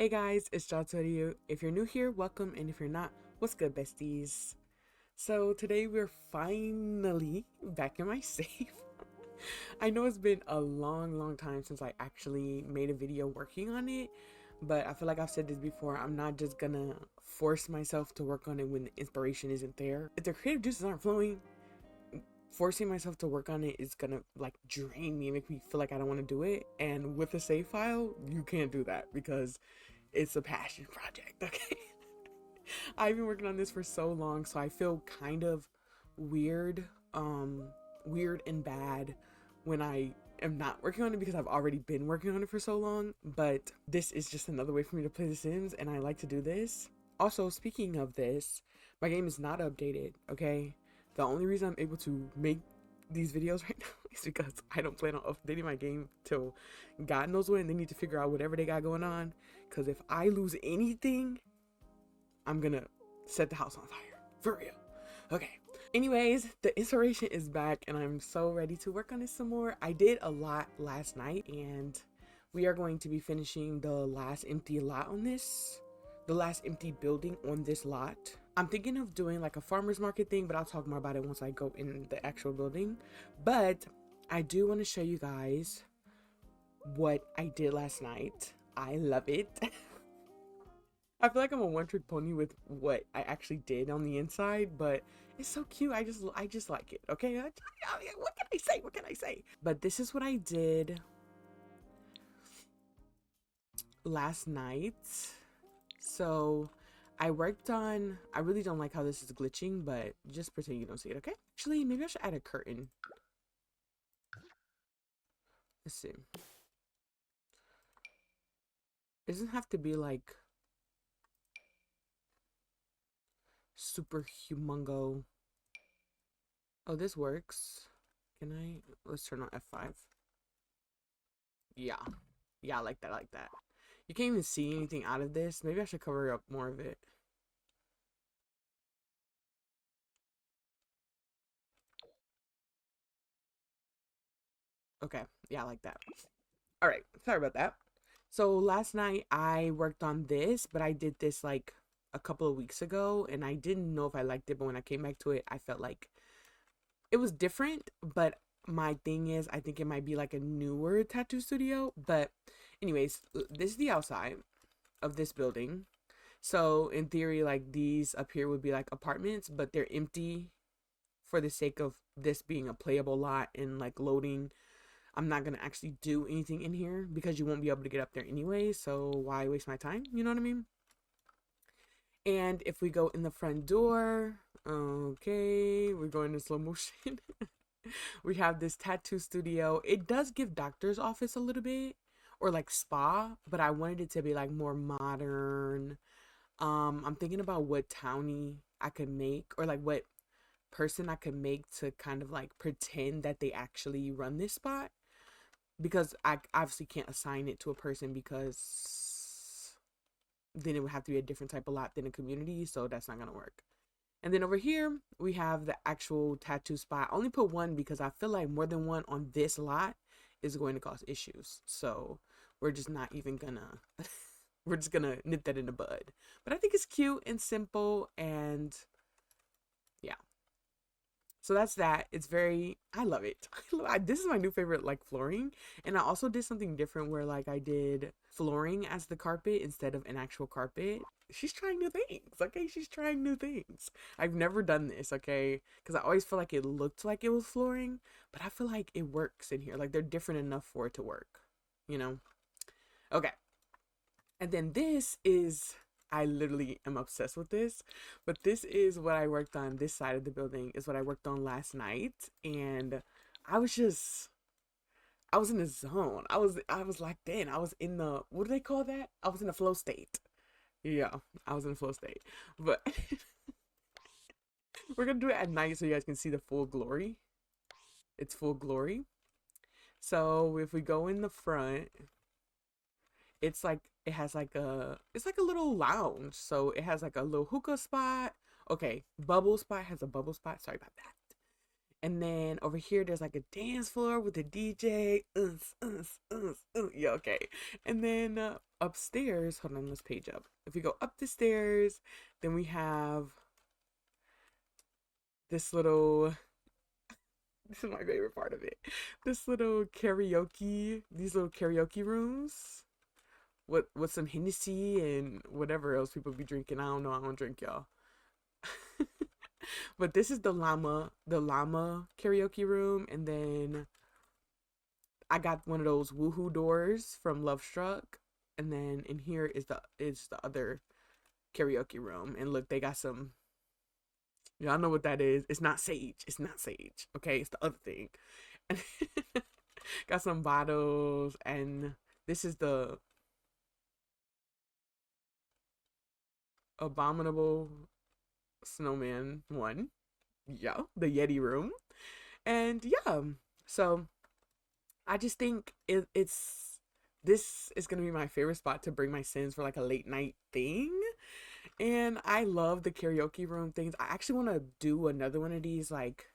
Hey guys, it's Jotsu. If you're new here, welcome, and if you're not, what's good, besties? So today we're finally back in my safe. I know it's been a long time since I actually made a video working on it, but I feel like I've said this before. I'm not just gonna force myself to work on it when the inspiration isn't there. If the creative juices aren't flowing, forcing myself to work on it is gonna like drain me, make me feel like I don't want to do it. And with a save file, you can't do that because it's a passion project. Okay. I've been working on this for so long, so I feel kind of weird weird and bad when I am not working on it because I've already been working on it for so long. But this is just another way for me to play The Sims, and I like to do this. Also, speaking of this, my game is not updated. Okay, the only reason I'm able to make these videos right now is because I don't plan on updating my game till God knows when. They need to figure out whatever they got going on, because if I lose anything, I'm gonna set the house on fire for real. Okay, anyways, the inspiration is back and I'm so ready to work on this some more. I did a lot last night and we are going to be finishing the last empty lot on this, the last empty building on this lot. I'm thinking of doing like a farmer's market thing, but I'll talk more about it once I go in the actual building. But I do want to show you guys what I did last night. I love it. I feel like I'm a one-trick pony with what I actually did on the inside, but it's so cute. I just like it. Okay, what can I say? What can I say? But this is what I did last night. So I worked on. I really don't like how this is glitching, but just pretend you don't see it. Okay. Actually, maybe I should add a curtain. Let's see. It doesn't have to be like super humongo. Oh, this works. Can I? Let's turn on F5. Yeah. Yeah, I like that. I like that. You can't even see anything out of this. Maybe I should cover up more of it. Okay. Yeah, I like that. All right. Sorry about that. So last night I worked on this, but I did this like a couple of weeks ago and I didn't know if I liked it, but when I came back to it, I felt like it was different, but my thing is I think it might be like a newer tattoo studio. But anyways, this is the outside of this building. So in theory, like these up here would be like apartments, but they're empty for the sake of this being a playable lot and like loading. I'm not gonna actually do anything in here because you won't be able to get up there anyway. So why waste my time? You know what I mean? And if we go in the front door, okay, we're going in slow motion. We have this tattoo studio. It does give doctor's office a little bit or like spa, but I wanted it to be like more modern. I'm thinking about what townie I could make or like what person I could make to kind of like pretend that they actually run this spot, because I obviously can't assign it to a person because then it would have to be a different type of lot than a community, so that's not gonna work. And then over here we have the actual tattoo spot. I only put one because I feel like more than one on this lot is going to cause issues, so we're just not even gonna we're just gonna nip that in the bud. But I think it's cute and simple, and yeah. So that's that. It's very, I love it. This is my new favorite, like flooring. And I also did something different where like I did flooring as the carpet instead of an actual carpet. She's trying new things. Okay, she's trying new things. I've never done this. Okay, because I always feel like it looked like it was flooring, but I feel like it works in here. Like they're different enough for it to work. You know. Okay. And then this is, I literally am obsessed with this, but this is what I worked on. This side of the building is what I worked on last night. And I was just, I was in the zone. I was locked in. I was in the, what do they call that? I was in the flow state. Yeah, I was in the flow state. But we're gonna do it at night so you guys can see the full glory. It's full glory. So if we go in the front, it's like it has like a, it's like a little lounge, so it has like a little hookah spot. Okay, bubble spot has a bubble spot, sorry about that. And then over here, there's like a dance floor with a DJ. Yeah, okay. And then upstairs, hold on, let's page up. If we go up the stairs, then we have this little, this is my favorite part of it. This little karaoke, these little karaoke rooms with some Hennessy and whatever else people be drinking. I don't know. I don't drink, y'all. But this is the llama karaoke room, and then I got one of those woohoo doors from Love Struck, and then in here is the other karaoke room. And look, they got some. Y'all know what that is. It's not sage. It's not sage. Okay, it's the other thing. And got some bottles, and this is the abominable snowman one. Yeah, the Yeti room. And yeah, so I just think it's this is gonna be my favorite spot to bring my Sims for like a late night thing. And I love the karaoke room things. I actually want to do another one of these. Like,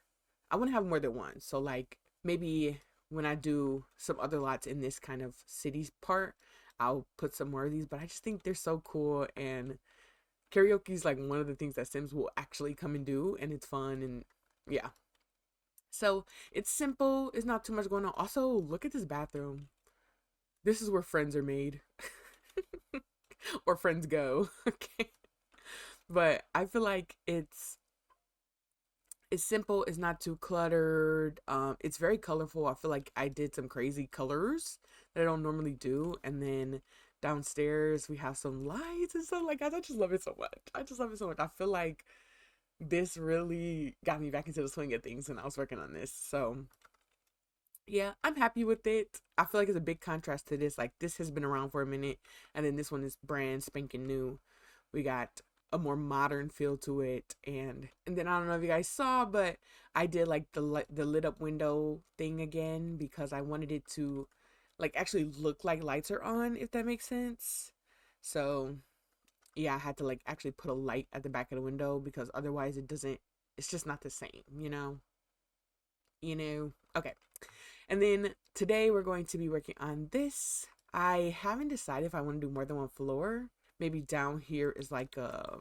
I want to have more than one. So like maybe when I do some other lots in this kind of city part, I'll put some more of these. But I just think they're so cool, and karaoke is like one of the things that Sims will actually come and do, and it's fun. And yeah, so it's simple. It's not too much going on. Also, look at this bathroom. This is where friends are made. Or friends go. Okay. But I feel like it's simple, it's not too cluttered. It's very colorful. I feel like I did some crazy colors that I don't normally do. And then downstairs we have some lights and stuff like that. I just love it so much. I just love it so much. I feel like this really got me back into the swing of things when I was working on this. So yeah, I'm happy with it. I feel like it's a big contrast to this. Like, this has been around for a minute, and then this one is brand spanking new. We got a more modern feel to it, and then I don't know if you guys saw, but I did like the lit up window thing again because I wanted it to like actually look like lights are on, if that makes sense. So yeah, I had to like actually put a light at the back of the window because otherwise it doesn't. It's just not the same, you know. You know. Okay. And then today we're going to be working on this. I haven't decided if I want to do more than one floor. Maybe down here is like I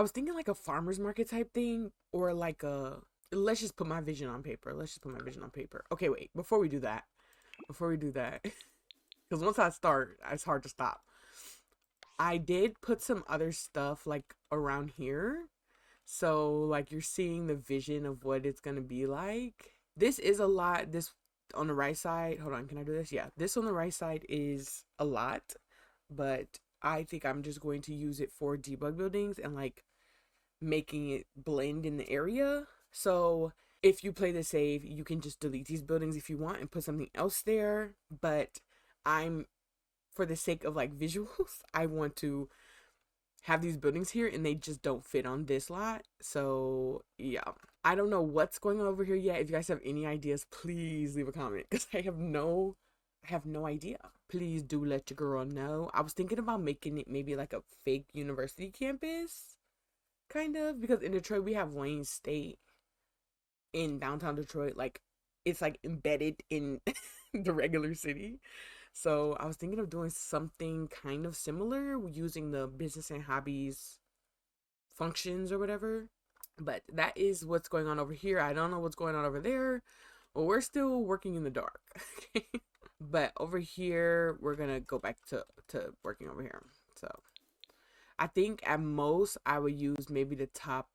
was thinking like a farmer's market type thing, or like a, let's just put my vision on paper. Let's just put my vision on paper. Okay, wait, before we do that, because once I start, it's hard to stop. I did put some other stuff like around here. So like you're seeing the vision of what it's gonna be like. This is a lot. This on the right side. Hold on, can I do this? Yeah, this on the right side is a lot, but I think I'm just going to use it for debug buildings and like making it blend in the area. So if you play the save, you can just delete these buildings if you want and put something else there. But I'm, for the sake of like visuals, I want to have these buildings here and they just don't fit on this lot. So yeah, I don't know what's going on over here yet. If you guys have any ideas, please leave a comment because I have no idea. Please do let your girl know. I was thinking about making it maybe like a fake university campus, kind of, because in Detroit we have Wayne State in downtown Detroit. Like, it's like embedded in the regular city. So I was thinking of doing something kind of similar using the business and hobbies functions or whatever. But that is what's going on over here. I don't know what's going on over there. Well, we're still working in the dark. Okay. But over here, we're gonna go back to working over here. So I think at most I would use maybe the top,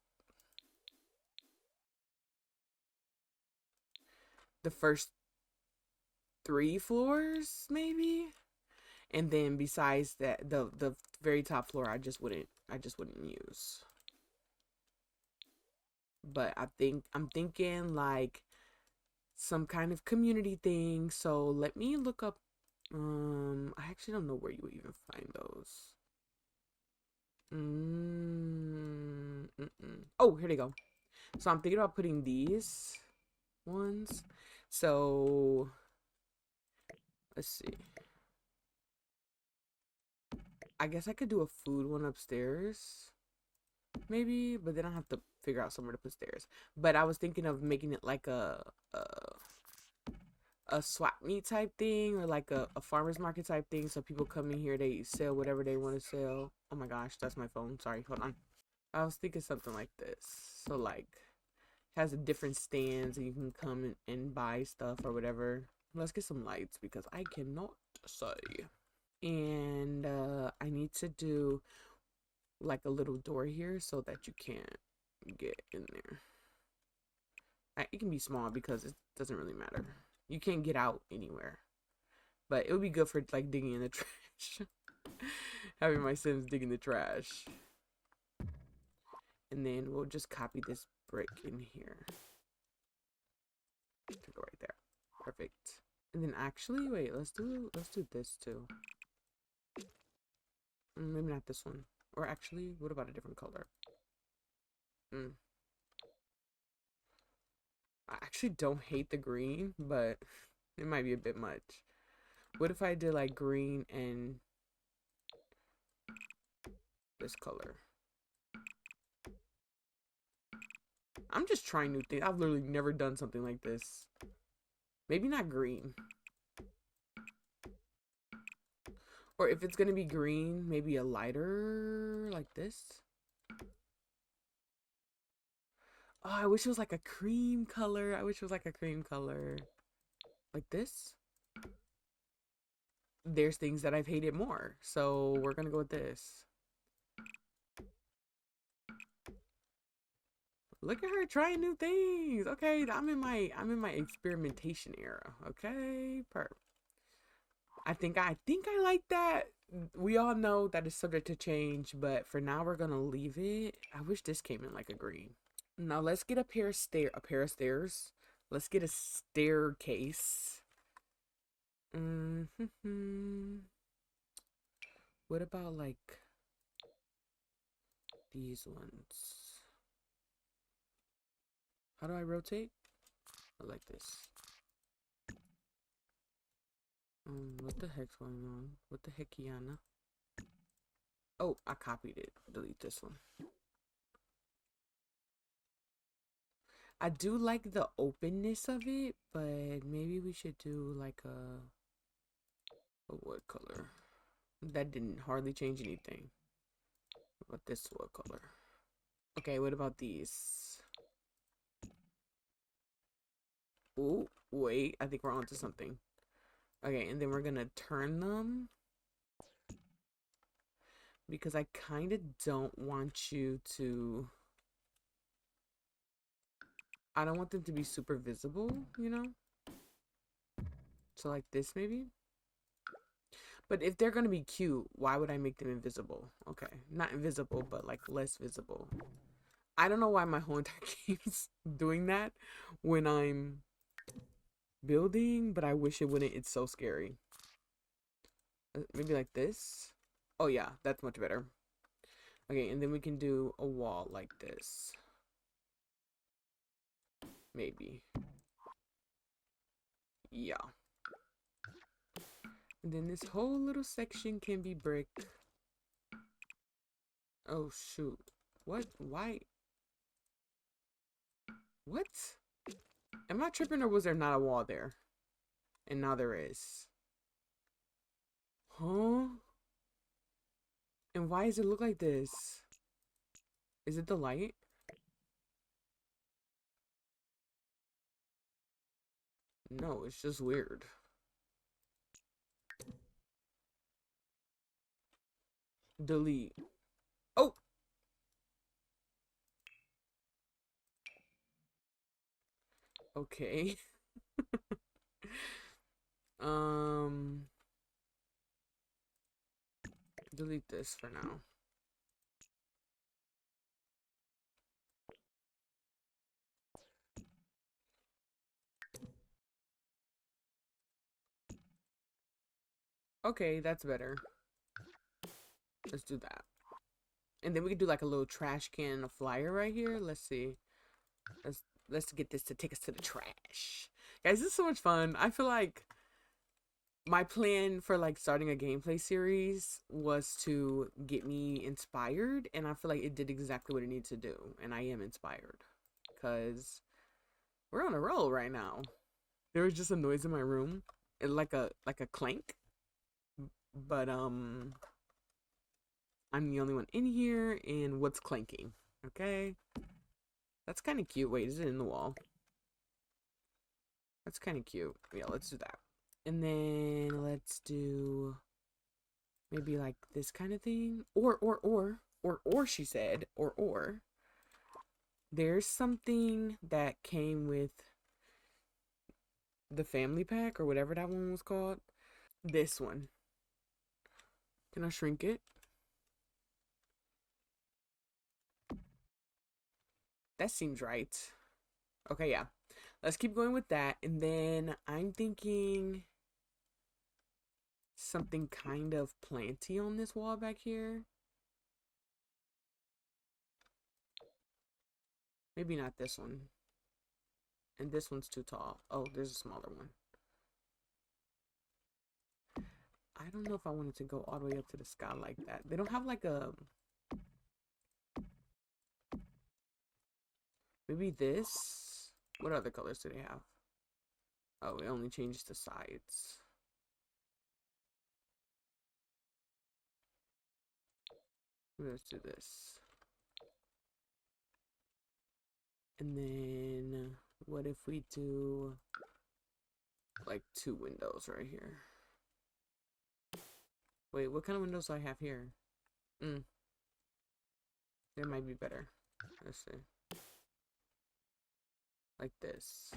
the first 3 floors maybe, and then besides that, the very top floor I just wouldn't use. But I'm thinking like some kind of community thing. So let me look up. I actually don't know where you would even find those. Oh, here they go. So I'm thinking about putting these ones. So let's see. I guess I could do a food one upstairs. maybe, but then I have to figure out somewhere to put stairs. But I was thinking of making it like a swap meet type thing, or like a farmer's market type thing, so people come in here, they sell whatever they want to sell. Oh my gosh, that's my phone. Sorry, hold on. I was thinking something like this. So like has a different stands and you can come and buy stuff or whatever. Let's get some lights because I cannot see. And I need to do like a little door here so that you can't get in there. It can be small because it doesn't really matter. You can't get out anywhere. But it would be good for like digging in the trash. Having my Sims dig in the trash. And then we'll just copy this brick in here. To go right there. Perfect. And then actually, wait, let's do this too. Maybe not this one. Or actually, what about a different color? I actually don't hate the green, but it might be a bit much. What if I did like green and this color? I'm just trying new things. I've literally never done something like this. Maybe not green. Or if it's gonna be green, maybe a lighter like this. Oh, I wish it was like a cream color. I wish it was like a cream color. Like this. There's things that I've hated more. So we're gonna go with this. Look at her trying new things. Okay, I'm in my experimentation era. Okay, perfect. I think I like that. We all know that it's subject to change, but for now we're gonna leave it. I wish this came in like a green. Now let's get a pair of stairs. Let's get a staircase. What about like these ones? How do I rotate? I like this. What the heck's going on? What the heck, Kiana? Oh, I copied it. Delete this one. I do like the openness of it, but maybe we should do like a wood color. That didn't hardly change anything. What about this wood color? Okay, what about these? Oh, wait, I think we're onto something. Okay, and then we're gonna turn them because I kind of don't want you to. I don't want them to be super visible, you know? So like this maybe? But if they're gonna be cute, why would I make them invisible? Okay, not invisible, but like less visible. I don't know why my whole entire game's doing that when I'm building, but I wish it wouldn't. It's so scary. Maybe like this. Oh yeah, that's much better. Okay, and then we can do a wall like this. Maybe. Yeah. And then this whole little section can be brick. Oh shoot. What? Why? What? Am I tripping or was there not a wall there? And now there is. Huh? And why does it look like this? Is it the light? No, it's just weird. Delete. Oh! Okay. Delete this for now. Okay, that's better. Let's do that. And then we can do like a little trash can, a flyer right here. Let's see. Let's get this to take us to the trash. Guys, this is so much fun. I feel like my plan for like starting a gameplay series was to get me inspired, and I feel like it did exactly what it needs to do, and I am inspired because we're on a roll right now. There was just a noise in my room, like a clank, but I'm the only one in here, and what's clanking? Okay, that's kind of cute. Wait, is it in the wall? That's kind of cute. Yeah, let's do that. And then let's do maybe like this kind of thing. Or, she said, or. There's something that came with the family pack or whatever that one was called. This one. Can I shrink it? That seems right. Okay, yeah. Let's keep going with that. And then I'm thinking something kind of planty on this wall back here. Maybe not this one. And this one's too tall. Oh, there's a smaller one. I don't know if I wanted to go all the way up to the sky like that. They don't have like a... Maybe this? What other colors do they have? Oh, it only changes the sides. Let's do this. And then what if we do like 2 windows right here? Wait, what kind of windows do I have here? There might be better. Let's see. Like this.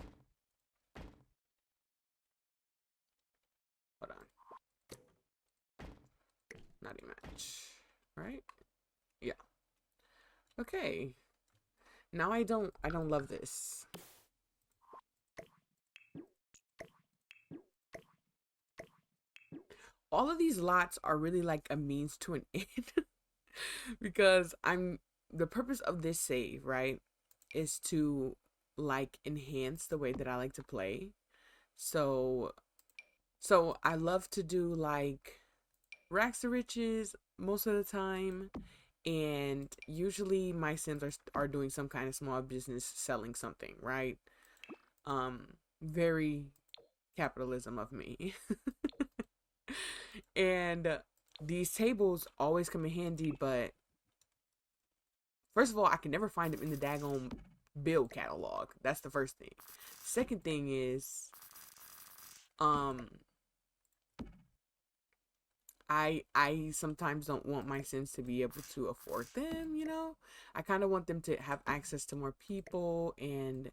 Hold on. Not a match. Right? Yeah. Okay. Now I don't love this. All of these lots are really like a means to an end. Because the purpose of this save, right, is to like enhance the way that I like to play. So I love to do like racks to riches most of the time, and usually my sims are doing some kind of small business selling something, right? Very capitalism of me. And these tables always come in handy, but first of all, I can never find them in the daggone build catalog. That's the first thing. Second thing is, um, I sometimes don't want my Sims to be able to afford them, you know? I kind of want them to have access to more people and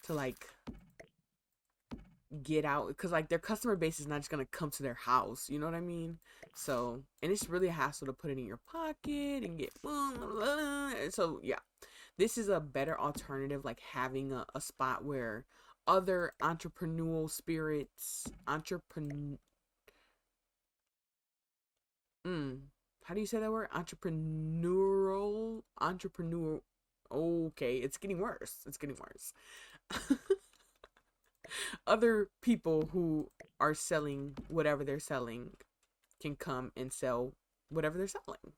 to like get out, because like their customer base is not just gonna come to their house, you know what I mean? So, and it's really a hassle to put it in your pocket and get blah, blah, blah. So yeah, this is a better alternative, like having a spot where other entrepreneurial spirits, how do you say that word? Entrepreneur. Okay, it's getting worse. It's getting worse. Other people who are selling whatever they're selling can come and sell whatever they're selling.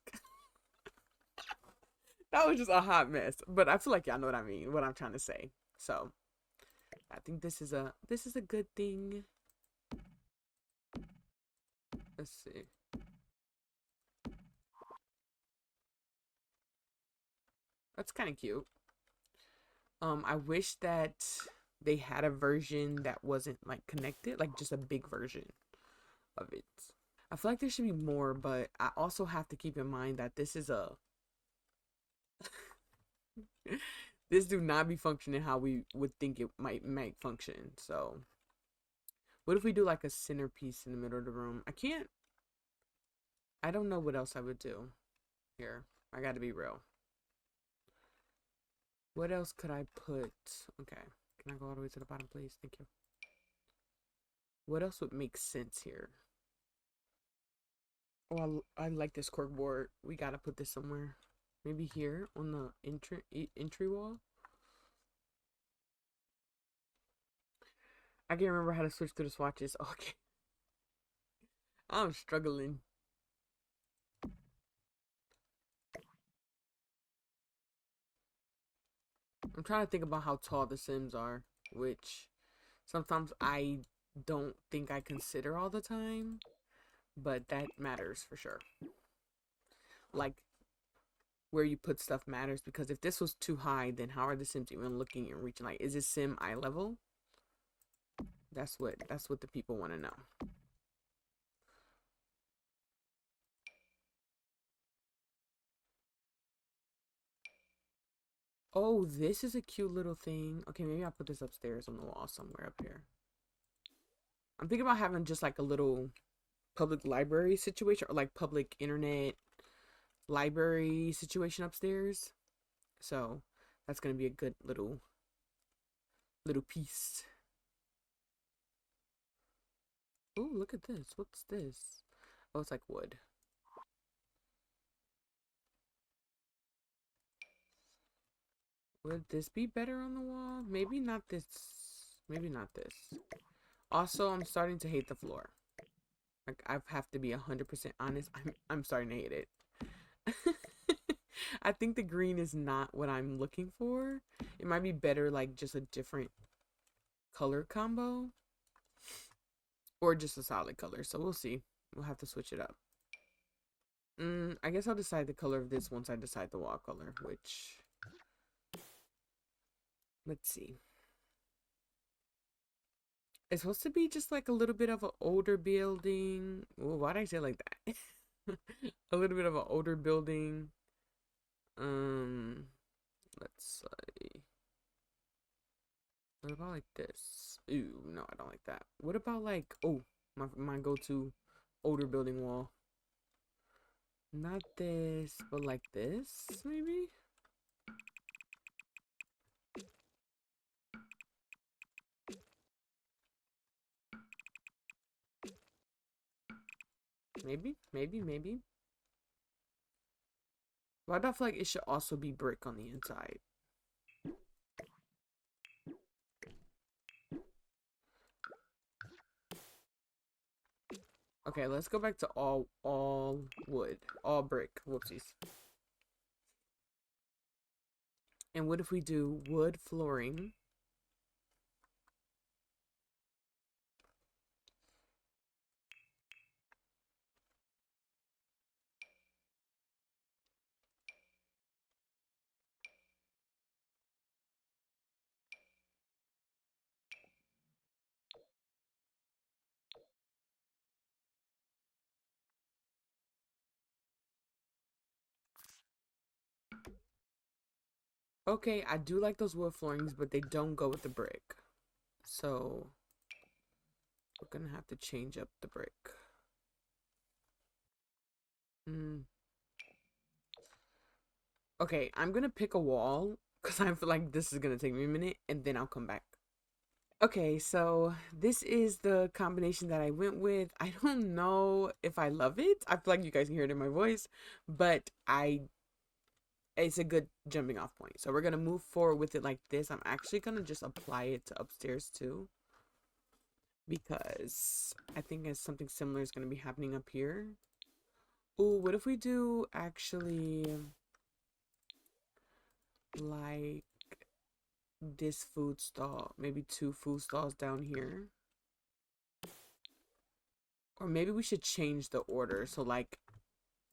That was just a hot mess, but I feel like y'all know what I mean, what I'm trying to say. So I think this is a good thing. Let's see. That's kind of cute. I wish that they had a version that wasn't like connected, like just a big version of it. I feel like there should be more, but I also have to keep in mind that this is a this do not be functioning how we would think it might function. So what if we do like a centerpiece in the middle of the room? I don't know what else I would do here. I gotta be real. What else could I put? Okay. Can I go all the way to the bottom, please? Thank you. What else would make sense here? Oh, I like this cork board. We gotta put this somewhere. Maybe here on the entry wall. I can't remember how to switch through the swatches. Okay. I'm struggling. I'm trying to think about how tall the Sims are, which sometimes I don't think I consider all the time, but that matters for sure. Like where you put stuff matters because if this was too high, then how are the Sims even looking and reaching? Like, is this Sim eye level? That's what the people want to know. Oh, this is a cute little thing. Okay, maybe I'll put this upstairs on the wall somewhere up here. I'm thinking about having just like a little public library situation or like public internet library situation upstairs. So that's gonna be a good little piece. Oh, look at this. What's this? Oh, it's like wood. Would this be better on the wall? Maybe not this. Maybe not this. Also, I'm starting to hate the floor. Like I have to be 100% honest. I'm starting to hate it. I think the green is not what I'm looking for. It might be better like just a different color combo or just a solid color. So we'll see. We'll have to switch it up. I guess I'll decide the color of this once I decide the wall color, which let's see. It's supposed to be just like a little bit of an older building. Ooh, why'd I say it like that? A little bit of an older building. Um, let's see. What about like this? Ooh, no, I don't like that. What about like, oh, my go-to older building wall. Not this, but like this, maybe? Maybe. But I feel like it should also be brick on the inside. Okay, let's go back to all wood, all brick. Whoopsies. And what if we do wood flooring? Okay, I do like those wood floorings, but they don't go with the brick. So we're gonna have to change up the brick. Mm. Okay, I'm gonna pick a wall because I feel like this is gonna take me a minute and then I'll come back. Okay, so this is the combination that I went with. I don't know if I love it. I feel like you guys can hear it in my voice, but it's a good jumping off point. So we're gonna move forward with it like this. I'm actually gonna just apply it to upstairs too, because I think as something similar is gonna be happening up here. Oh, what if we do actually like this food stall, maybe two food stalls down here? Or maybe we should change the order. So like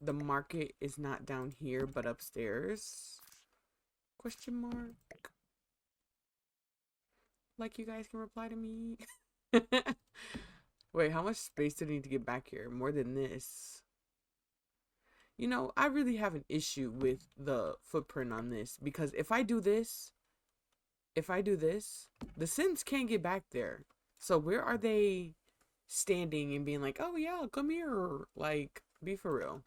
the market is not down here but upstairs? Question mark. Like you guys can reply to me. Wait, how much space do I need to get back here? More than this. You know, I really have an issue with the footprint on this because if I do this, the Sims can't get back there. So where are they standing and being like, oh yeah, come here? Like, be for real.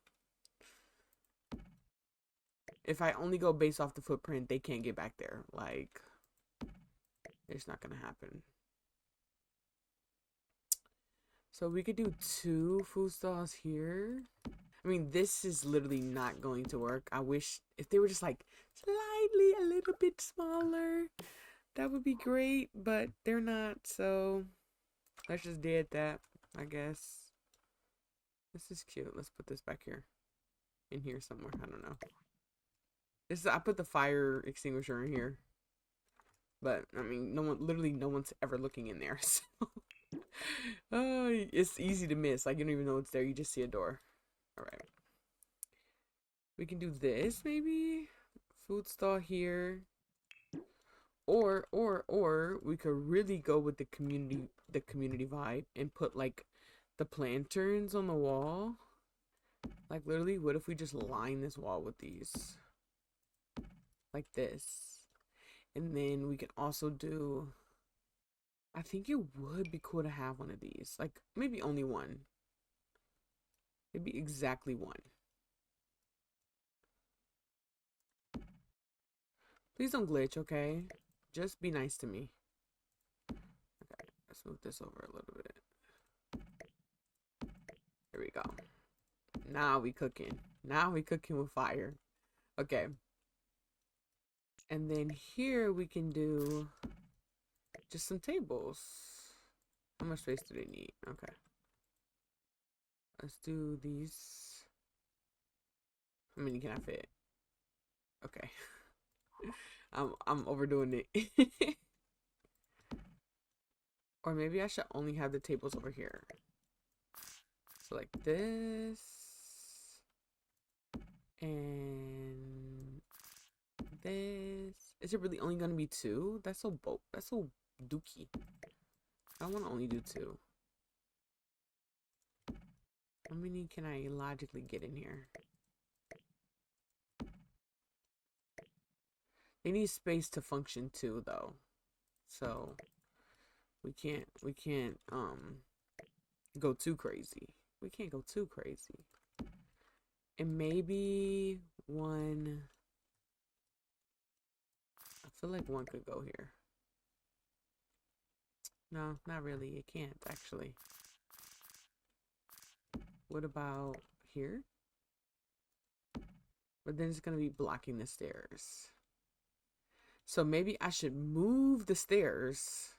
If I only go based off the footprint, they can't get back there. Like, it's not gonna happen. So we could do two food stalls here. I mean, this is literally not going to work. I wish if they were just like slightly a little bit smaller, that would be great, but they're not. So let's just dead that, I guess. This is cute. Let's put this back here. In here somewhere. I don't know. This is, I put the fire extinguisher in here. But, I mean, literally no one's ever looking in there. So. It's easy to miss. Like, you don't even know it's there. You just see a door. Alright. We can do this, maybe? Food stall here. Or we could really go with the community vibe and put, like, the lanterns on the wall. Like, literally, what if we just line this wall with these? Like this. And then we can also do... I think it would be cool to have one of these. Like, maybe only one. Maybe exactly one. Please don't glitch, okay? Just be nice to me. Okay, let's move this over a little bit. There we go. Now we cooking. Now we cooking with fire. Okay. And then here we can do just some tables. How much space do they need? Okay. Let's do these. How many can I fit? Okay. I'm overdoing it. Or maybe I should only have the tables over here. So like this. And this. Is it really only gonna be two? That's so dookie. I want to only do two. How many can I logically get in here? They need space to function too, though. So we can't go too crazy. We can't go too crazy. And maybe one. I feel like one could go here. No, not really. It can't actually. What about here? But then it's gonna be blocking the stairs. So maybe I should move the stairs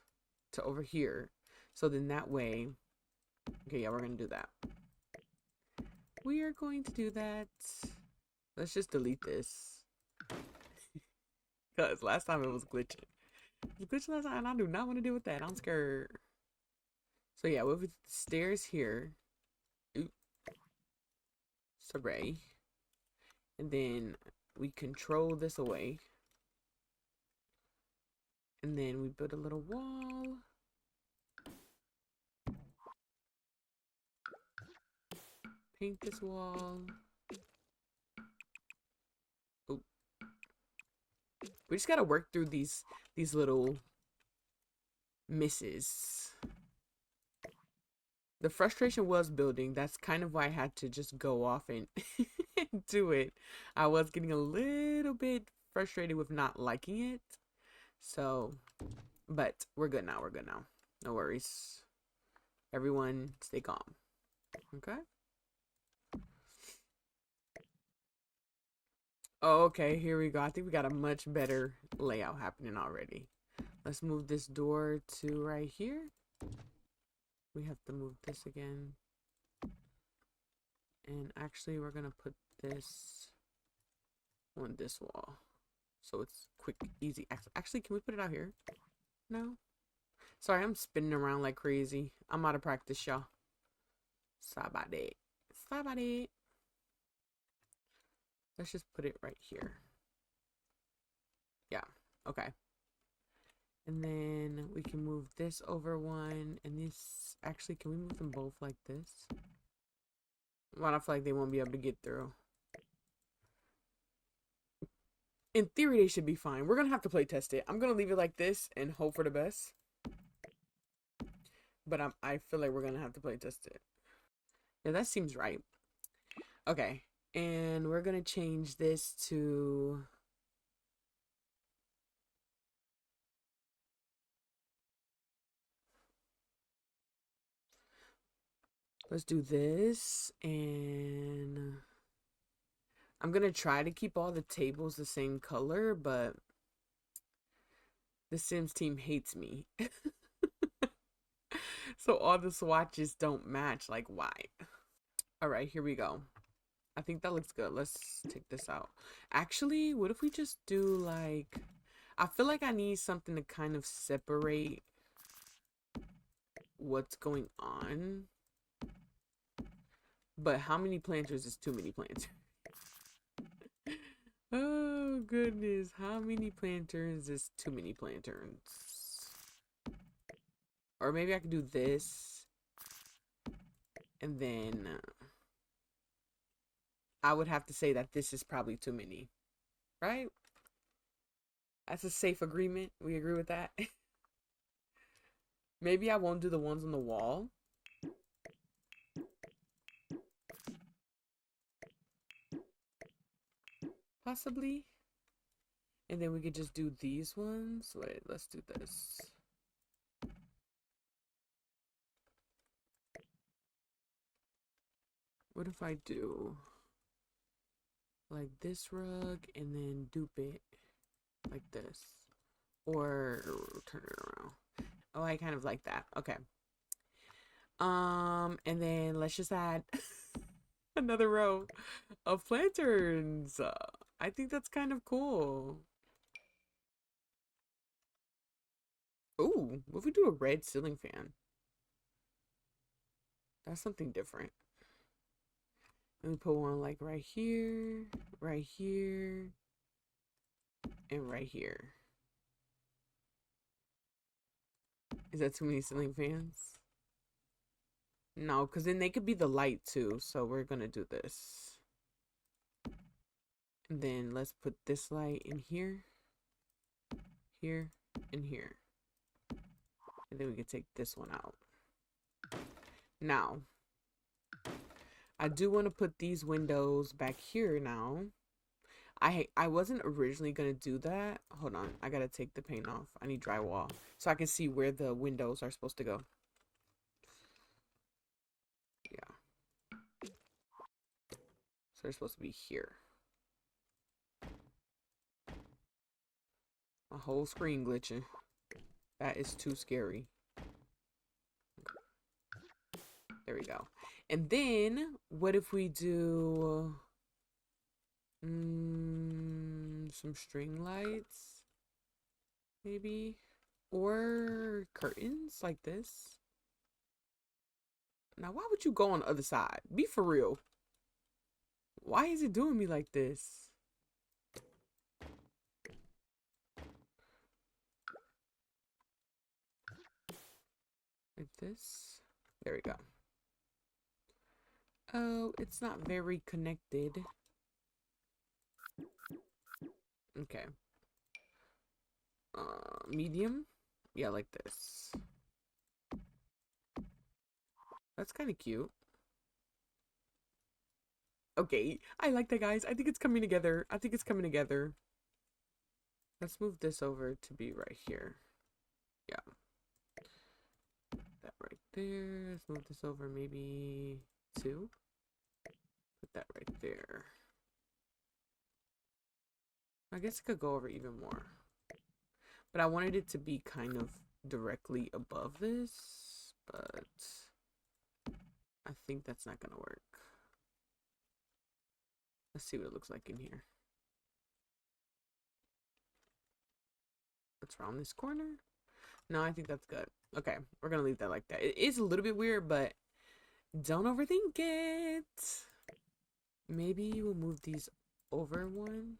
to over here. So then that way, okay, yeah, we're gonna do that. We are going to do that. Let's just delete this. Because last time it was glitching. It was glitching last time and I do not want to deal with that. I'm scared. So yeah, with the stairs here. Oop. Sorry. And then we control this away. And then we build a little wall. Paint this wall. Oh. We just gotta work through these little misses. The frustration was building. That's kind of why I had to just go off and do it. I was getting a little bit frustrated with not liking it. So, but we're good now. We're good now. No worries. Everyone stay calm. Okay? Oh, okay, here we go. I think we got a much better layout happening already. Let's move this door to right here. We have to move this again. And actually, we're going to put this on this wall. So it's quick, easy. Actually, can we put it out here? No? Sorry, I'm spinning around like crazy. I'm out of practice, y'all. Sorry about that. Sorry about it. Let's just put it right here. Yeah, okay. And then we can move this over one. And this, actually, can we move them both like this? Well, I feel like they won't be able to get through. In theory, they should be fine. We're going to have to play test it. I'm going to leave it like this and hope for the best. But I feel like we're going to have to play test it. Yeah, that seems right. Okay. And we're going to change this to... Let's do this. And I'm going to try to keep all the tables the same color, but the Sims team hates me. So all the swatches don't match. Like, why? All right, here we go. I think that looks good. Let's take this out. Actually, what if we just do like, I feel like I need something to kind of separate what's going on. But how many planters is too many planters? Oh goodness, how many planters is too many planters? Or maybe I could do this, and then I would have to say that this is probably too many, right? That's a safe agreement. We agree with that. Maybe I won't do the ones on the wall. Possibly. And then we could just do these ones. Wait, let's do this. What if I do like this rug and then dupe it like this? Or turn it around. Oh, I kind of like that. Okay. And then let's just add another row of lanterns. I think that's kind of cool. Ooh, what if we do a red ceiling fan? That's something different. Let me put one like right here, and right here. Is that too many ceiling fans? No, because then they could be the light too. So we're gonna do this. And then let's put this light in here, here, and here. And then we can take this one out. Now, I do want to put these windows back here now. I wasn't originally going to do that. Hold on. I got to take the paint off. I need drywall so I can see where the windows are supposed to go. Yeah. So they're supposed to be here. My whole screen glitching. That is too scary. There we go. And then what if we do some string lights maybe, or curtains like this? Now why would you go on the other side? Be for real. Why is it doing me like this? Like this. There we go. Oh, it's not very connected. Okay. Medium? Yeah, like this. That's kind of cute. Okay, I like that, guys. I think it's coming together. I think it's coming together. Let's move this over to be right here. Yeah. That right there. Let's move this over maybe 2. Put that right there. I guess it could go over even more. But I wanted it to be kind of directly above this, but I think that's not gonna work. Let's see what it looks like in here. Let's round this corner. No, I think that's good. Okay, we're gonna leave that like that. It is a little bit weird, but don't overthink it. Maybe we'll move these over one.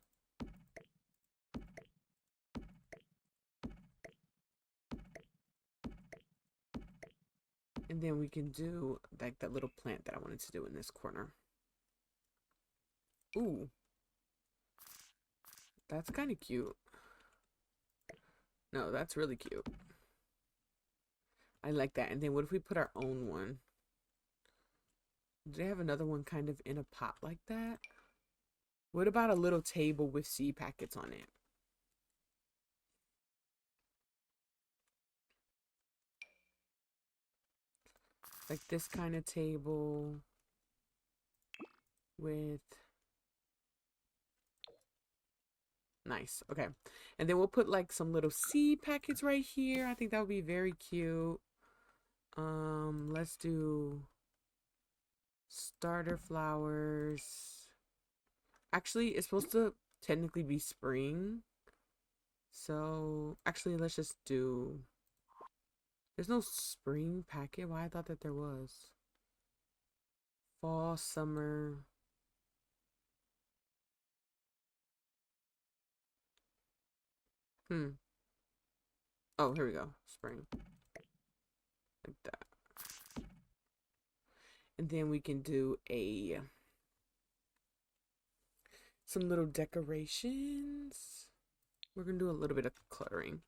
And then we can do like that little plant that I wanted to do in this corner. Ooh. That's kind of cute. No, that's really cute. I like that. And then what if we put our own one? Do they have another one kind of in a pot like that? What about a little table with seed packets on it? Like this kind of table with... Nice. Okay. And then we'll put like some little seed packets right here. I think that would be very cute. Let's do Starter flowers. Actually, it's supposed to technically be spring. So, actually, let's just do... There's no spring packet. Why I thought that there was. Fall, summer. Hmm. Oh, here we go. Spring. Like that. And then we can do some little decorations. We're gonna do a little bit of cluttering.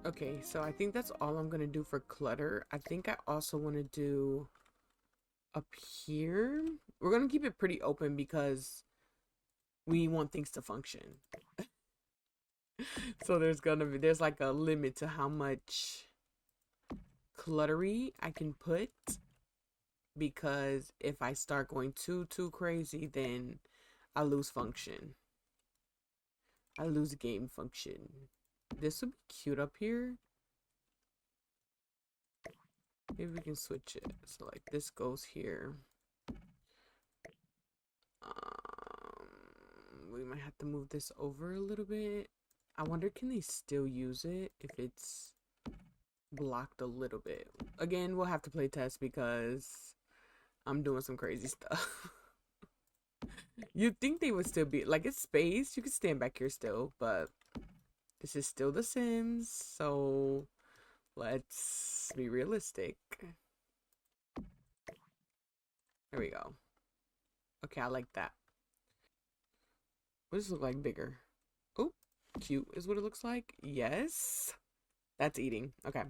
Okay, so I think that's all I'm gonna do for clutter. I think I also want to do up here. We're gonna keep it pretty open because we want things to function. So there's like a limit to how much cluttery I can put, because if I start going too crazy, then I lose function. I lose game function. This would be cute up here. Maybe we can switch it. So like this goes here. We might have to move this over a little bit. I wonder, can they still use it if it's blocked a little bit? Again, we'll have to play test because I'm doing some crazy stuff. You'd think they would still be like, it's space. You could stand back here still, but this is still The Sims, so let's be realistic. There we go. Okay, I like that. What does this look like bigger? Oh, cute is what it looks like. Yes. That's eating. Okay.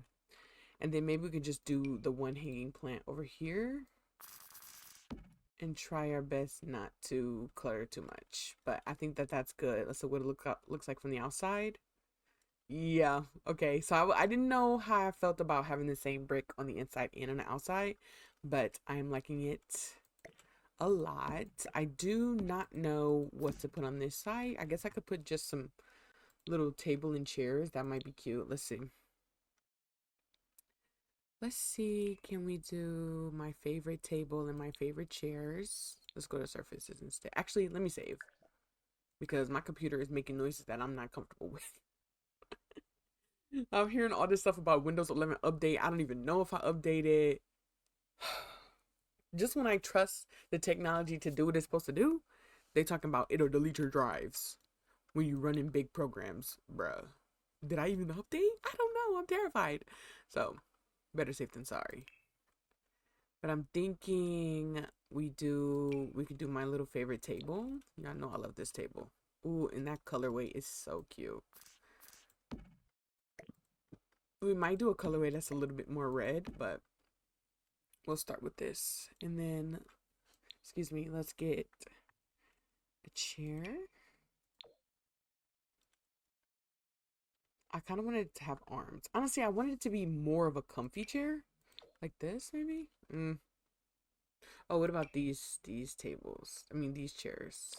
And then maybe we could just do the one hanging plant over here and try our best not to clutter too much. But I think that that's good. Let's see what it looks like from the outside. Yeah. Okay. So I didn't know how I felt about having the same brick on the inside and on the outside, but I'm liking it a lot. I do not know what to put on this side. I guess I could put just some little table and chairs. That might be cute. Let's see. Let's see. Can we do my favorite table and my favorite chairs? Let's go to surfaces instead. Actually, let me save because my computer is making noises that I'm not comfortable with. I'm hearing all this stuff about Windows 11 update. I don't even know if I updated. Just when I trust the technology to do what it's supposed to do, they talking about it'll delete your drives when you run in big programs. Bruh. Did I even update? I don't know. I'm terrified. So, better safe than sorry. But I'm thinking we could do my little favorite table. Y'all know I love this table. Ooh, and that colorway is so cute. We might do a colorway that's a little bit more red, but we'll start with this. And then, excuse me, let's get a chair. I kind of wanted it to have arms. Honestly, I wanted it to be more of a comfy chair. Like this, maybe? Oh, what about these tables? I mean, these chairs.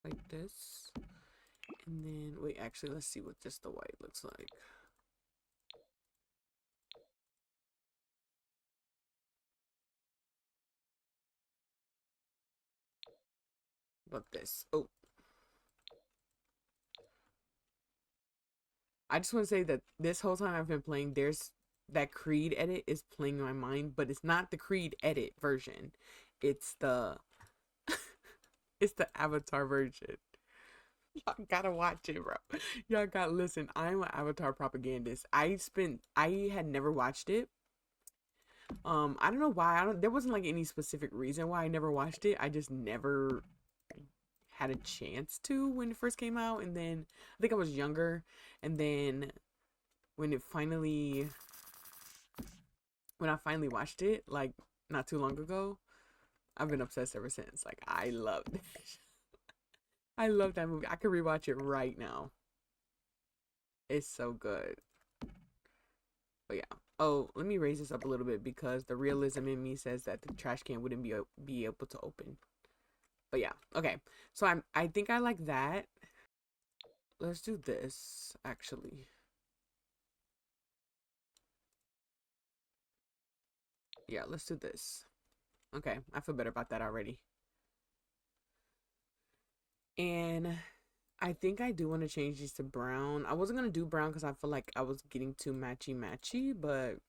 Like this. And then, wait, actually, let's see what just the white looks like. about this. Oh, I just want to say that this whole time I've been playing, there's that Creed edit is playing in my mind, but it's not the Creed edit version. It's the it's the Avatar version. Y'all gotta watch it, bro. Y'all gotta listen. I'm an Avatar propagandist. I had never watched it. I don't know why. There wasn't like any specific reason why I never watched it. I just never had a chance to when it first came out, and then I think I was younger, and then when it finally when I finally watched it, like not too long ago, I've been obsessed ever since. Like I love it. I love that movie. I could rewatch it right now. It's so good. But yeah. Oh, let me raise this up a little bit because the realism in me says that the trash can wouldn't be able to open. But yeah. Okay. So I think I like that. Let's do this actually. Yeah, let's do this. Okay, I feel better about that already. And I think I do want to change these to brown. I wasn't gonna do brown because I feel like I was getting too matchy, but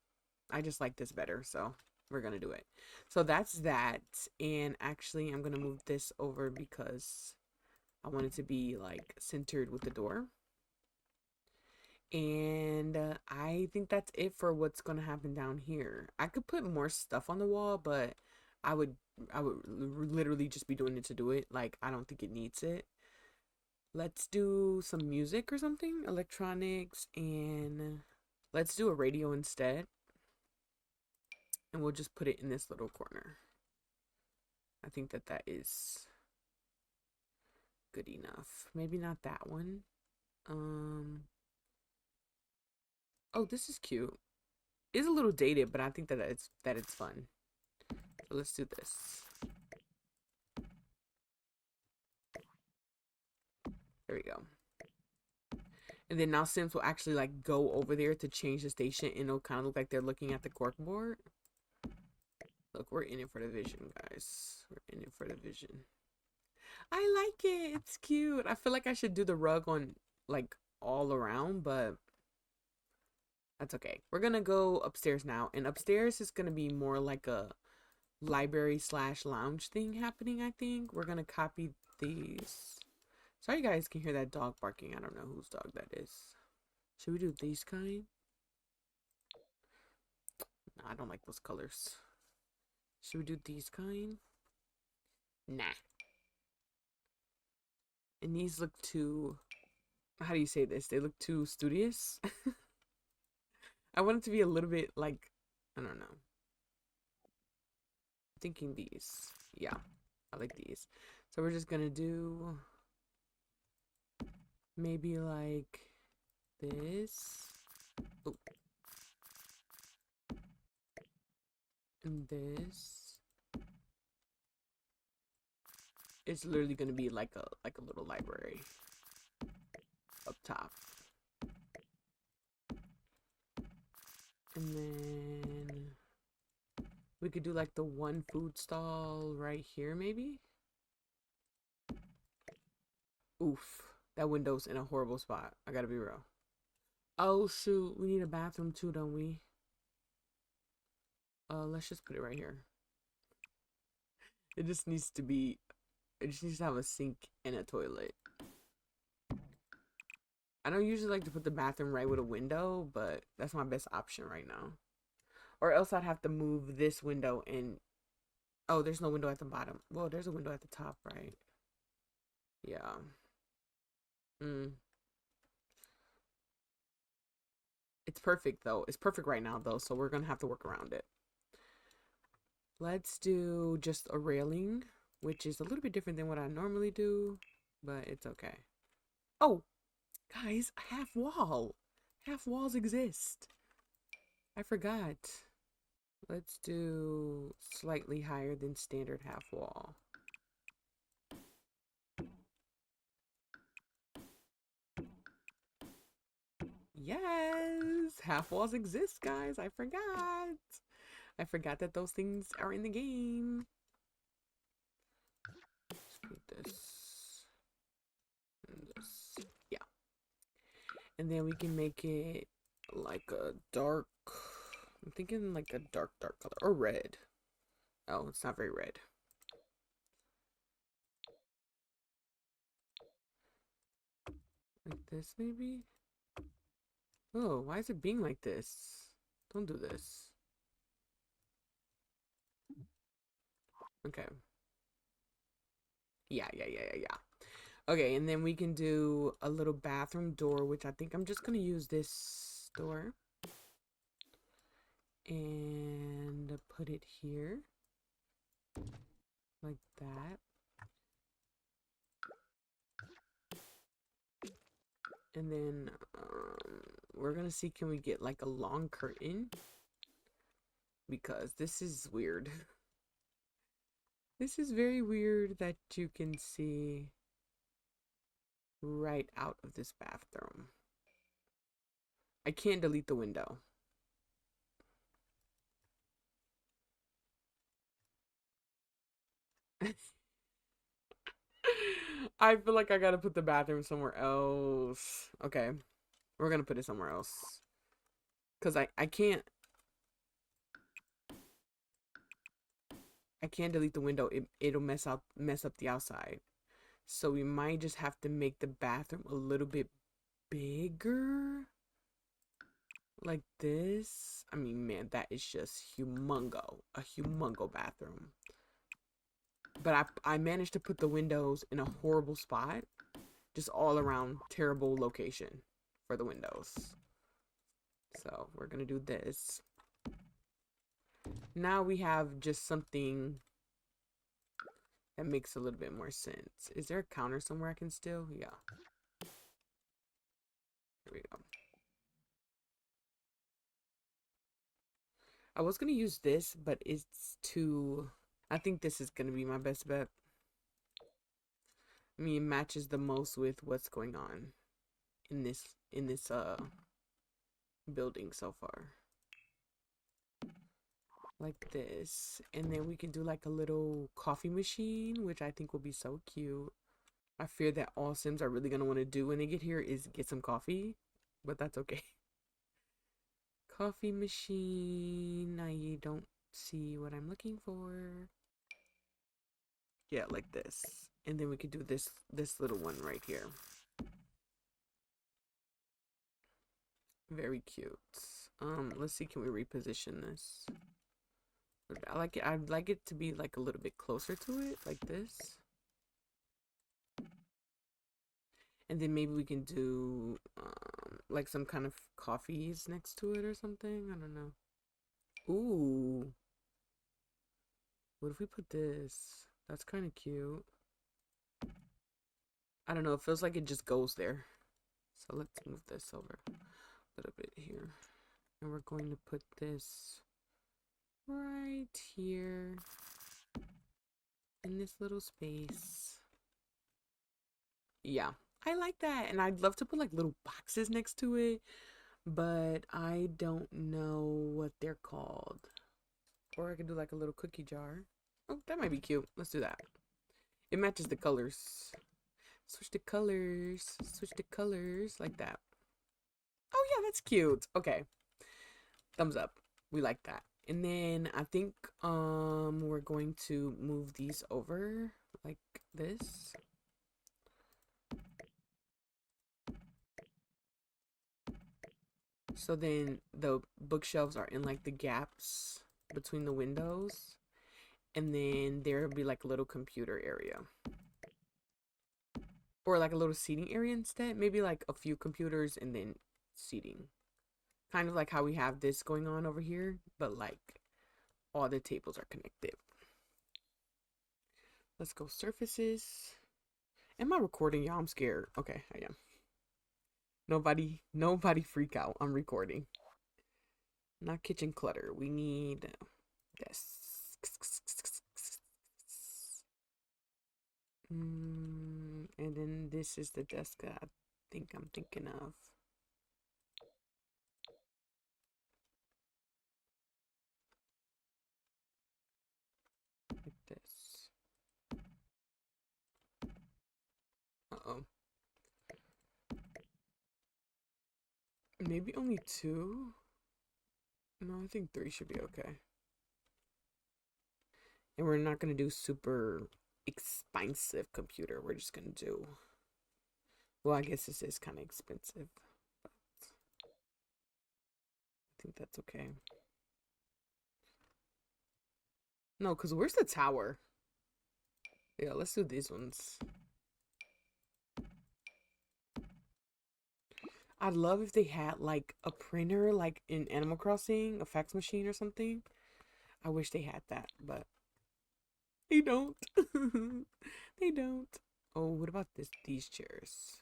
I just like this better, so we're gonna do it. So that's that. And actually, I'm gonna move this over because I want it to be like centered with the door. And I think that's it for what's gonna happen down here. I could put more stuff on the wall, but I would literally just be doing it to do it. Like I don't think it needs it. Let's do some music or something, electronics, and let's do a radio instead. And we'll just put it in this little corner. I think that that is good enough. Maybe not that one. Oh, this is cute. It's a little dated, but I think that it's fun. So let's do this. There we go. And then now Sims will actually like go over there to change the station, and it'll kind of look like they're looking at the cork board. Look, we're in it for the vision, guys. We're in it for the vision. I like it. It's cute. I feel like I should do the rug on like all around, but that's okay. We're gonna go upstairs now, and upstairs is gonna be more like a library slash lounge thing happening. I think we're gonna copy these. Sorry you guys can hear that dog barking. I don't know whose dog that is. Should we do these kind? No, I don't like those colors. Should we do these kind? Nah. And these look too, how do you say this? They look too studious. I want it to be a little bit like, I don't know. Thinking these. Yeah, I like these. So we're just gonna do maybe like this. Oh. And this. It's literally gonna be like a little library up top. And then we could do like the one food stall right here maybe. Oof, that window's in a horrible spot. I gotta be real. Oh shoot, we need a bathroom too, don't we? Let's just put it right here. It just needs to be, it just needs to have a sink and a toilet. I don't usually like to put the bathroom right with a window, but that's my best option right now. Or else I'd have to move this window and, oh, there's no window at the bottom. Well, there's a window at the top, right? Yeah. It's perfect though. It's perfect right now though, so we're gonna have to work around it. Let's do just a railing, which is a little bit different than what I normally do, but it's okay. Oh, guys, half wall. Half walls exist. I forgot. Let's do slightly higher than standard half wall. Yes, half walls exist, guys. I forgot. I forgot that those things are in the game. this and this. Yeah. And then we can make it like a dark, I'm thinking like a dark color or red. Oh, it's not very red. Like this maybe? Oh, why is it being like this? Don't do this. Okay. Yeah. Okay, and then we can do a little bathroom door, which I think I'm just gonna use this door. And put it here. Like that. And then we're gonna see, can we get like a long curtain? Because this is weird. This is very weird that you can see right out of this bathroom. I can't delete the window. I feel like I gotta put the bathroom somewhere else. Okay, we're gonna put it somewhere else. Cause I can't delete the window. It'll mess up the outside. So we might just have to make the bathroom a little bit bigger. Like this. I mean, man, that is just humongo. A humongo bathroom. But I managed to put the windows in a horrible spot. Just all around terrible location for the windows. So we're gonna do this. Now we have just something that makes a little bit more sense. Is there a counter somewhere I can steal? Yeah. There we go. I was gonna use this, but it's too... I think this is gonna be my best bet. I mean, it matches the most with what's going on in this building so far. Like this. And then we can do like a little coffee machine, which I think will be so cute. I fear that all Sims are really gonna want to do when they get here is get some coffee, but that's okay. Coffee machine. I don't see what I'm looking for. Yeah, like this. And then we could do this little one right here. Very cute. Let's see, can we reposition this? I like it. I'd like it to be like a little bit closer to it, like this. And then maybe we can do like some kind of coffees next to it or something. I don't know. Ooh. What if we put this? That's kind of cute. I don't know. It feels like it just goes there. So let's move this over a little bit here. And we're going to put this right here in this little space. Yeah, I like that. And I'd love to put like little boxes next to it, but I don't know what they're called. Or I could do like a little cookie jar. Oh, that might be cute. Let's do that. It matches the colors. Switch the colors. Switch the colors like that. Oh yeah, that's cute. Okay. Thumbs up. We like that. And then I think we're going to move these over like this. So then the bookshelves are in like the gaps between the windows. And then there'll be like a little computer area. Or like a little seating area instead. Maybe like a few computers and then seating. Kind of like how we have this going on over here, but like all the tables are connected. Let's go surfaces. Am I recording? Y'all, I'm scared. Okay, I am. Nobody freak out. I'm recording. Not kitchen clutter. We need this. And then this is the desk that I think I'm thinking of. Like this. Uh-oh. Maybe only 2? No, I think 3 should be okay. And we're not going to do super expensive computer. We're just going to do... Well, I guess this is kind of expensive. But I think that's okay. No, because where's the tower? Yeah, let's do these ones. I'd love if they had like a printer like in Animal Crossing, a fax machine or something. I wish they had that, but they don't. They don't. Oh, what about these chairs?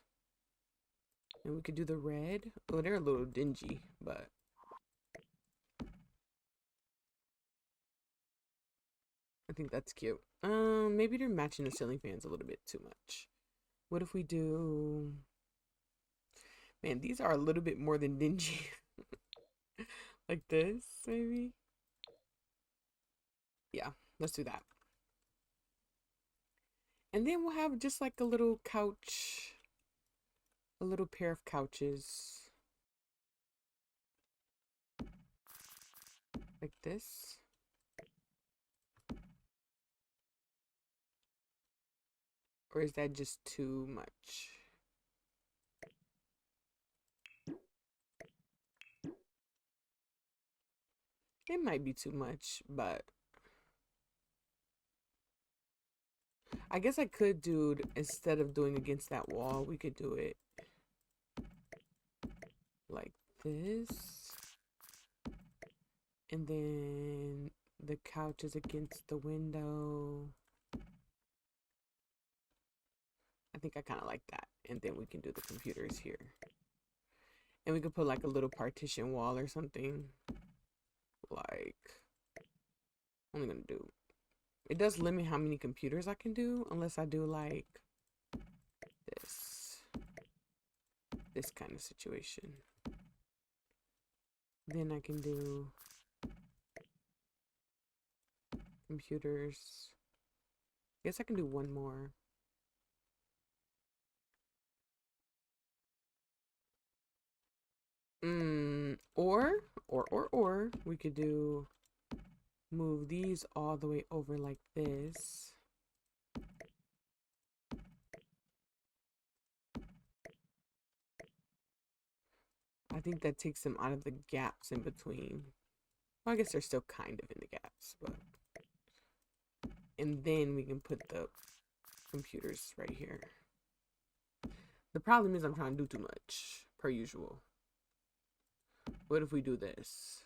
And we could do the red. Oh, they're a little dingy, but I think that's cute. Maybe they're matching the ceiling fans a little bit too much. What if we do... Man, these are a little bit more than dingy. Like this, maybe? Yeah, let's do that. And then we'll have just like a little couch, a little pair of couches. Like this. Or is that just too much? It might be too much, but I guess I could do, instead of doing against that wall, we could do it like this. And then the couch is against the window. I think I kind of like that. And then we can do the computers here. And we could put like a little partition wall or something. Like, only gonna do, it does limit how many computers I can do unless I do like this kind of situation. Then I can do computers. I guess I can do one more. Or we could do, move these all the way over like this. I think that takes them out of the gaps in between. Well, I guess they're still kind of in the gaps, but. And then we can put the computers right here. The problem is I'm trying to do too much, per usual. What if we do this?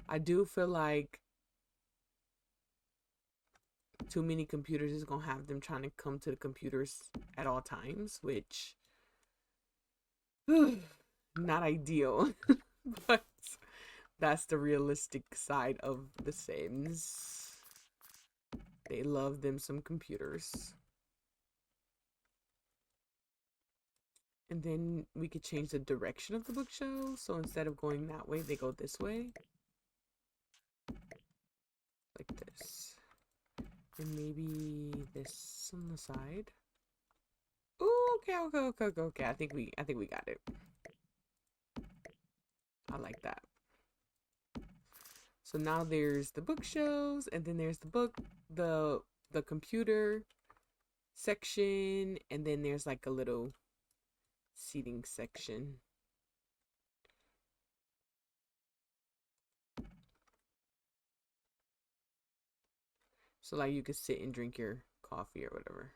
I do feel like too many computers is gonna have them trying to come to the computers at all times, which not ideal. But that's the realistic side of the Sims. They love them some computers. And then we could change the direction of the bookshelves. So instead of going that way, they go this way. Like this. And maybe this on the side. Ooh, okay. I think we got it. I like that. So now there's the bookshelves, and then there's the computer section, and then there's like a little seating section. So like you could sit and drink your coffee or whatever.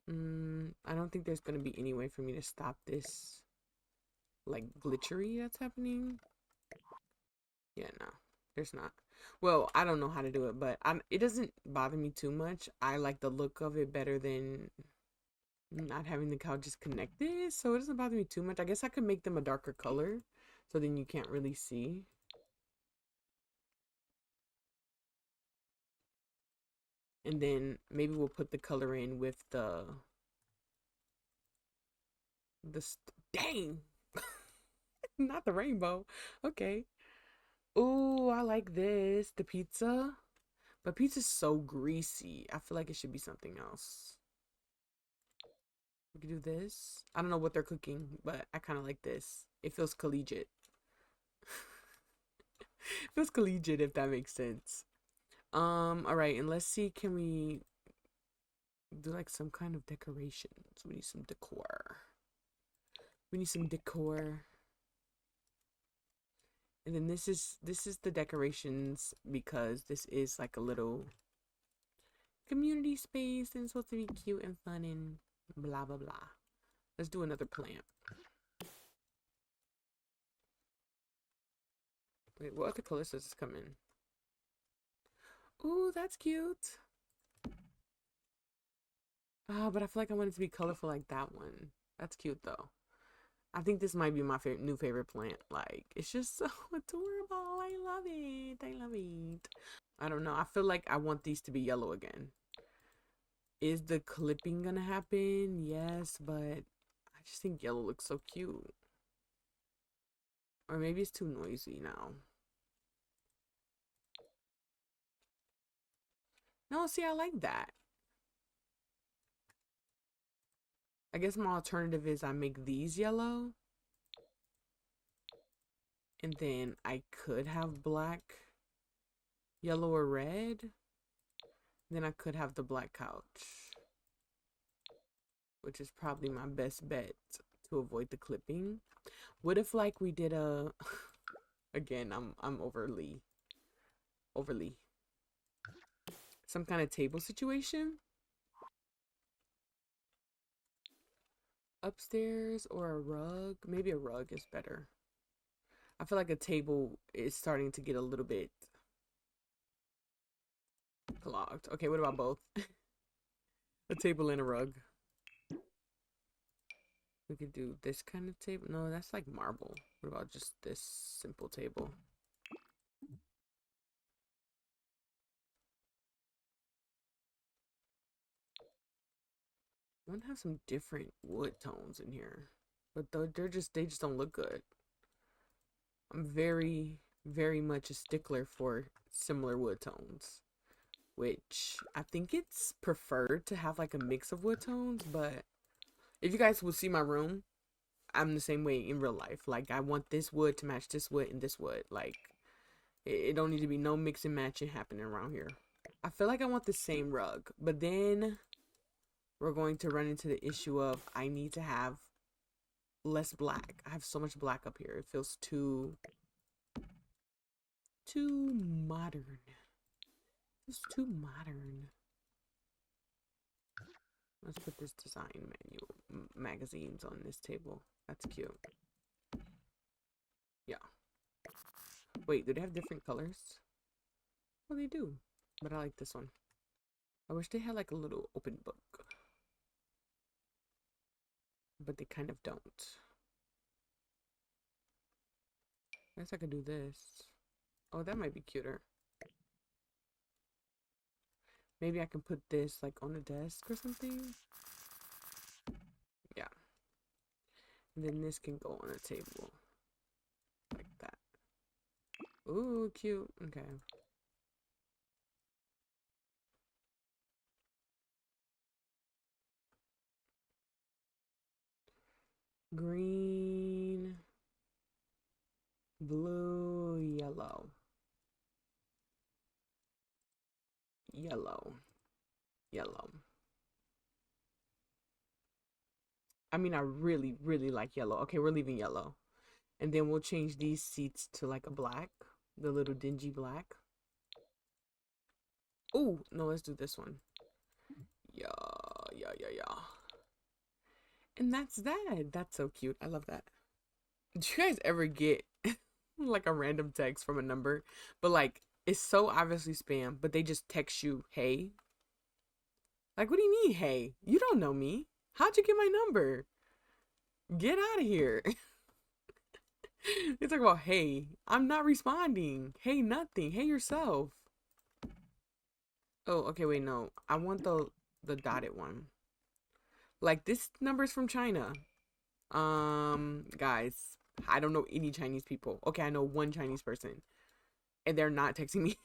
I don't think there's gonna be any way for me to stop this like glitchery that's happening. Yeah, no, there's not. Well, I don't know how to do it, but it doesn't bother me too much. I like the look of it better than not having the couches connected, so it doesn't bother me too much. I guess I could make them a darker color, so then you can't really see. And then maybe we'll put the color in with the dang, not the rainbow. Okay. Ooh, I like this. The pizza. But pizza's so greasy. I feel like it should be something else. We could do this. I don't know what they're cooking, but I kind of like this. It feels collegiate. It feels collegiate, if that makes sense. All right, and let's see, can we do like some kind of decorations? We need some decor. We need some decor. And then this is the decorations because this is like a little community space and it's supposed to be cute and fun and blah blah blah. Let's do another plant. Wait, what other colors does this come in? Ooh, that's cute. Ah, but I feel like I want it to be colorful like that one. That's cute though. I think this might be my new favorite plant. Like, it's just so adorable. I love it. I love it. I don't know. I feel like I want these to be yellow again. Is the clipping gonna happen? Yes, but I just think yellow looks so cute. Or maybe it's too noisy now. No, see, I like that. I guess my alternative is I make these yellow. And then I could have black, yellow, or red. Then I could have the black couch, which is probably my best bet to avoid the clipping. What if like we did a again, I'm overly some kind of table situation upstairs or a rug? Maybe a rug is better. I feel like a table is starting to get a little bit clogged. Okay, what about both? A table and a rug. We could do this kind of table. No, that's like marble. What about just this simple table? I want to have some different wood tones in here, but they just don't look good. I'm very much a stickler for similar wood tones, which I think it's preferred to have like a mix of wood tones, but if you guys will see my room, I'm the same way in real life. Like I want this wood to match this wood and this wood. Like it don't need to be no mix and matching happening around here. I feel like I want the same rug, but then we're going to run into the issue of I need to have less black. I have so much black up here. It feels too modern. It's too modern. Let's put this design magazines on this table. That's cute. Yeah. Wait, do they have different colors? Well, they do. But I like this one. I wish they had like a little open book. But they kind of don't. I guess I could do this. Oh, that might be cuter. Maybe I can put this like on a desk or something. Yeah. And then this can go on a table. Like that. Ooh, cute. Okay. Green, blue, yellow. Yellow. Yellow. I mean, I really like yellow. Okay, we're leaving yellow. And then we'll change these seats to like a black. The little dingy black. Oh, no, let's do this one. Yeah. And that's that. That's so cute. I love that. Do you guys ever get like a random text from a number, but like it's so obviously spam, but they just text you, hey? Like, what do you mean, hey? You don't know me. How'd you get my number? Get out of here. They talk about, hey, I'm not responding. Hey, nothing. Hey, yourself. Oh, okay, wait, no. I want the dotted one. Like, this number's from China. Guys, I don't know any Chinese people. Okay, I know one Chinese person. And they're not texting me.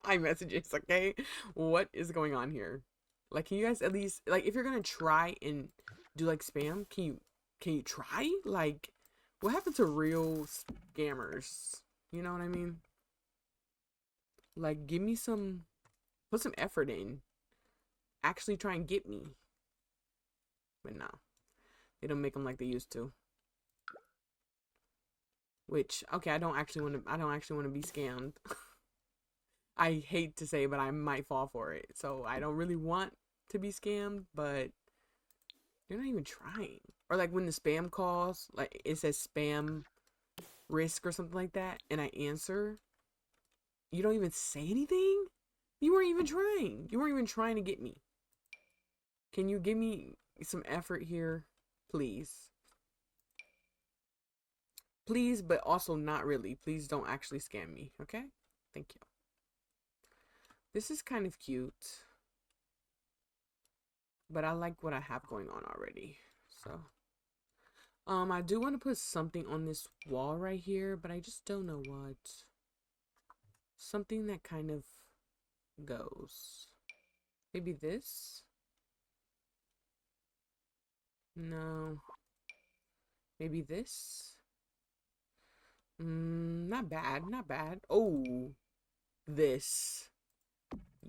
iMessages, okay? What is going on here? Like, can you guys at least, like, if you're gonna try and do like spam, can you try? Like, what happened to real scammers? You know what I mean? Like, give me some, put some effort in. Actually try and get me. But no, they don't make them like they used to. Which, okay, I don't actually want to be scammed. I hate to say, but I might fall for it. So I don't really want to be scammed, but you're not even trying. Or like when the spam calls, like it says spam risk or something like that, and I answer, you don't even say anything? You weren't even trying. You weren't even trying to get me. Can you give me some effort here, please? Please, but also not really. Please don't actually scam me, okay? Thank you. This is kind of cute, but I like what I have going on already. So, I do want to put something on this wall right here, but I just don't know what. Something that kind of goes. Maybe this? No. Maybe this? Not bad, not bad. Oh, this.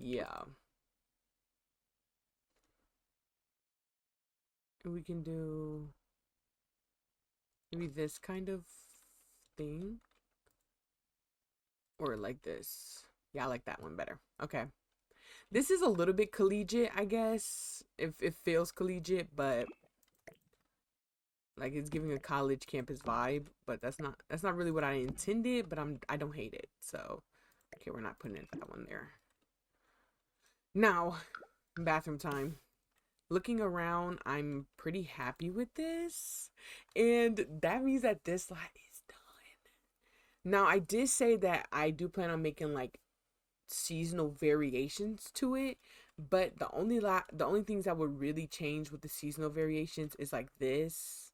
Yeah. We can do maybe this kind of thing. Or like this. Yeah, I like that one better. Okay. This is a little bit collegiate, I guess. If it feels collegiate, but like it's giving a college campus vibe, but that's not really what I intended, but I don't hate it. So, okay, we're not putting that one there. Now, bathroom time. Looking around, I'm pretty happy with this. And that means that this lot is done. Now, I did say that I do plan on making like seasonal variations to it, but the only things that would really change with the seasonal variations is like this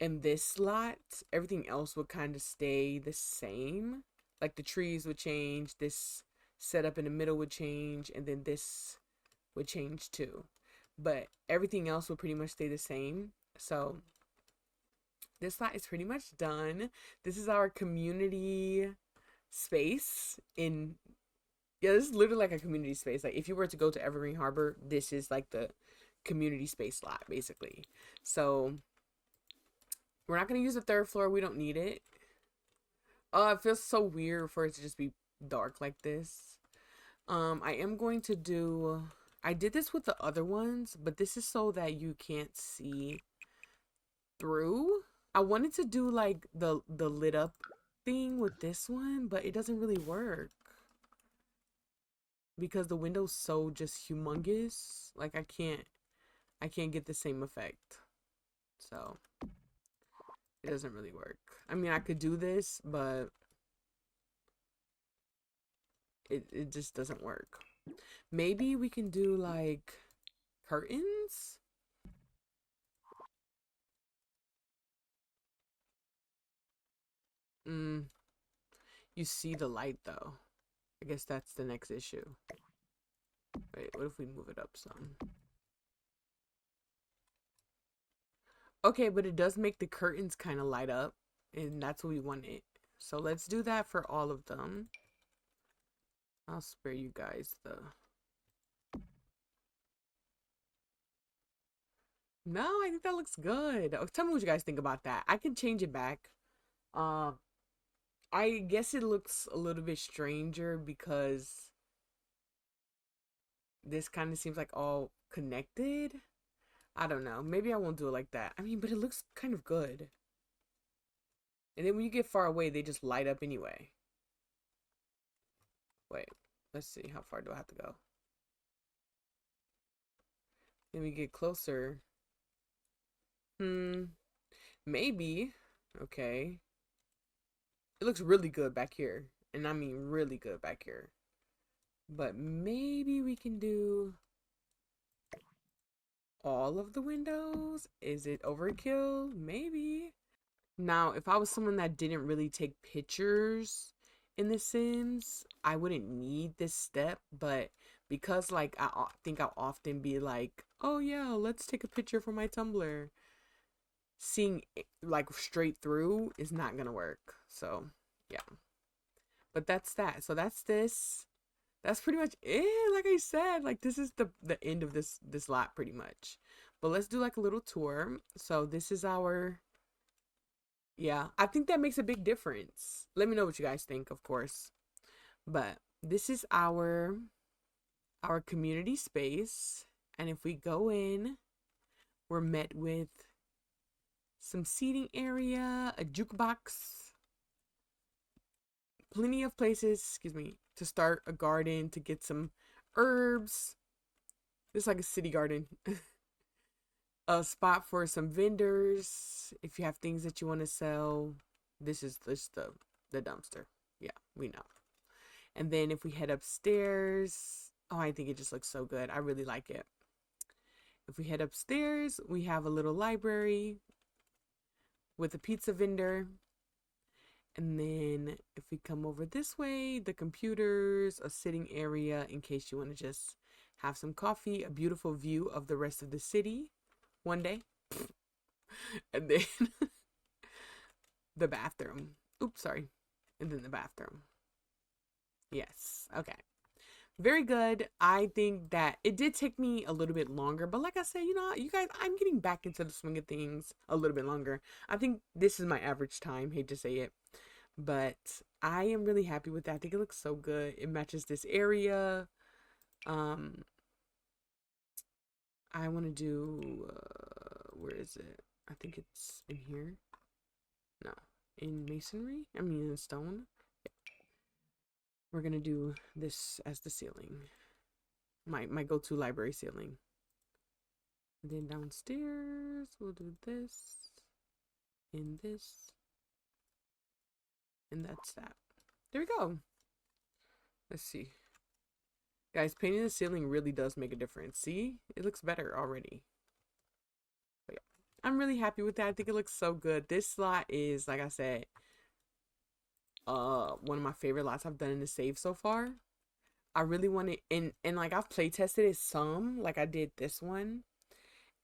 and this slot. Everything else would kind of stay the same. Like the trees would change, this setup in the middle would change, and then this would change too. But everything else will pretty much stay the same. So this slot is pretty much done. This is our community space in, yeah, this is literally like a community space. Like if you were to go to Evergreen Harbor, this is like the community space lot basically. So we're not going to use the third floor. We don't need it. It feels so weird for it to just be dark like this. I am going to do, I did this with the other ones, but this is so that you can't see through. I wanted to do like the lit up thing with this one, but it doesn't really work because the window's so just humongous. Like I can't get the same effect. So it doesn't really work. I mean, I could do this, but it just doesn't work. Maybe we can do like curtains. You see the light though. I guess that's the next issue. Wait, what if we move it up some? Okay, but it does make the curtains kind of light up, and that's what we wanted. So let's do that for all of them. I'll spare you guys the... No, I think that looks good. Oh, tell me what you guys think about that. I can change it back. I guess it looks a little bit stranger because this kind of seems like all connected. I don't know. Maybe I won't do it like that. I mean, but it looks kind of good. And then when you get far away, they just light up anyway. Wait, let's see. How far do I have to go? Then we get closer. Maybe. Okay. It looks really good back here. And I mean really good back here. But maybe we can do all of the windows. Is it overkill? Maybe. Now, if I was someone that didn't really take pictures in The Sims, I wouldn't need this step, but because like think I'll often be like, oh yeah, let's take a picture for my Tumblr. Seeing it, like straight through is not gonna work. So yeah, but that's that. So that's this. That's pretty much it. Like I said, like this is the end of this lot pretty much. But let's do like a little tour. So this is our, yeah, I think that makes a big difference. Let me know what you guys think, of course. But this is our community space, and if we go in, we're met with some seating area, a jukebox, plenty of places, excuse me, to start a garden, to get some herbs. It's like a city garden. A spot for some vendors. If you have things that you want to sell, this is just the dumpster. Yeah, we know. And then if we head upstairs, oh, I think it just looks so good. I really like it. If we head upstairs, we have a little library with a pizza vendor. And then if we come over this way, the computers, a sitting area in case you want to just have some coffee, a beautiful view of the rest of the city one day. And then the bathroom. Oops, sorry. And then the bathroom. Yes. Okay. Very good. I think that it did take me a little bit longer, but like I said, you know, you guys, I'm getting back into the swing of things a little bit longer. I think this is my average time. Hate to say it, but I am really happy with that. I think it looks so good. It matches this area. I want to do, where is it? I think it's in here. No, in masonry. I mean, in stone. Yeah. We're going to do this as the ceiling. My go-to library ceiling. And then downstairs, we'll do this. And this. And that's that. There we go. Let's see. Guys, painting the ceiling really does make a difference. See? It looks better already. But yeah, I'm really happy with that. I think it looks so good. This slot is, like I said, one of my favorite lots I've done in the save so far. I really want it, and like I've play tested it some, like I did this one.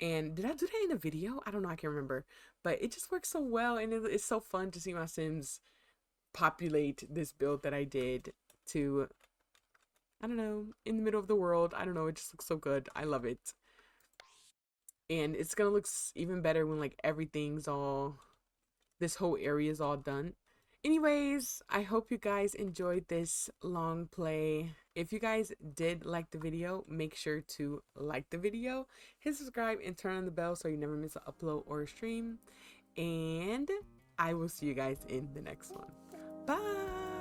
And did I do that in a video? I don't know, I can't remember. But it just works so well, and it's so fun to see my Sims populate this build that I did to, I don't know, in the middle of the world. I don't know, it just looks so good. I love it. And it's gonna look even better when like everything's all, this whole area is all done. Anyways, I hope you guys enjoyed this long play. If you guys did like the video, make sure to like the video, hit subscribe, and turn on the bell so you never miss an upload or a stream. And I will see you guys in the next one. Bye!